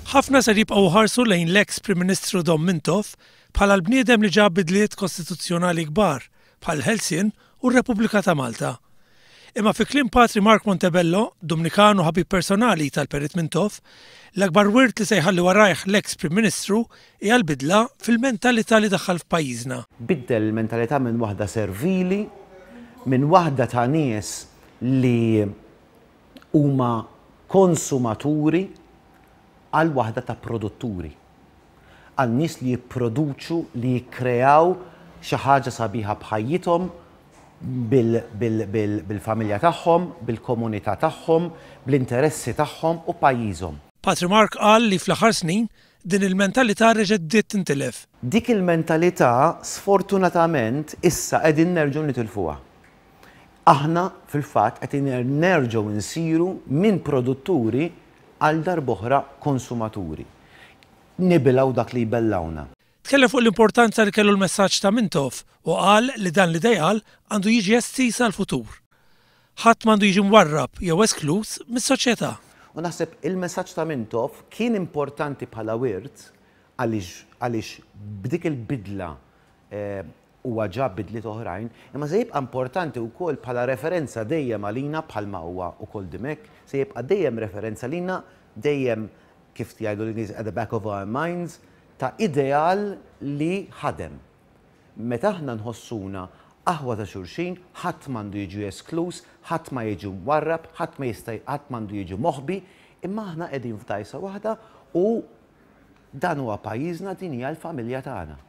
Ħafna ser jibqgħu ħarsu lejn l-eks Prim Ministru Dom Mintoff bħala l-bniedem li ġab bidliet kostituzzjonali kbar bħal Helsin u r-Repubblika ta' Malta. Imma fi kliem Patri Mark Montebello, Dominikanu ħabib personali tal-Perit Mintoff, l-akbar wirt li se jħalli warajh l-eks Prim Ministru hija l-bidla fil-mentalità li daħħal f'pajjiżna. Biddel il-mentalità minn waħda servili, minn waħda ta' nies li huma konsumaturi għal waħda ta' produtturi. Għal nies li jipproduċu, li jikkreaw xi ħaġa sabiħa bħajjithom bil-familja tagħhom, bil-komunità tagħhom, bl-interessi tagħhom u pajjiżhom. Patri Mark qal li fl-aħħar snin din il-mentalità reġgħet bdiet tintilef. Dik il-mentalità sfortunatament issa qegħdin nerġgħu nitilfuha. Aħna fil-fatt qed nerġgħu nsiru minn produtturi għal darb'oħra konsumaturi. Nibilgħu dak li jbellawna. Tkellem fuq l-importanza li kellu l-messaġġ ta' Mintoff u qal li dan li dejqal għandu jiġi estis għall-futur. Ħadd m'għandu jiġi mwarrab jew esklus mis-soċjetà. U naħseb il-messaġġ ta' Mintoff kien importanti bħala wirt għaliex b'dik il-bidla huwa ġab bidliet oħrajn, imma se jibqa' importanti wkoll bħala referenza dejjem għalina bħalma huwa wkoll dimek, se jibqa' dejjem referenza lina dejjem kif jgħidu l-Ingliż at the back of our minds ta' ideal li ħadem. Meta aħna nħossuna aħwa ta' xulxin, ħadd m'għandu jiġi esklus, ħadd ma jiġi mwarrab, ħadd m'għandu jiġi moħbi, imma aħna qegħdin f'dajsa waħda u dan huwa pajjiżna din hija l-familja tagħna.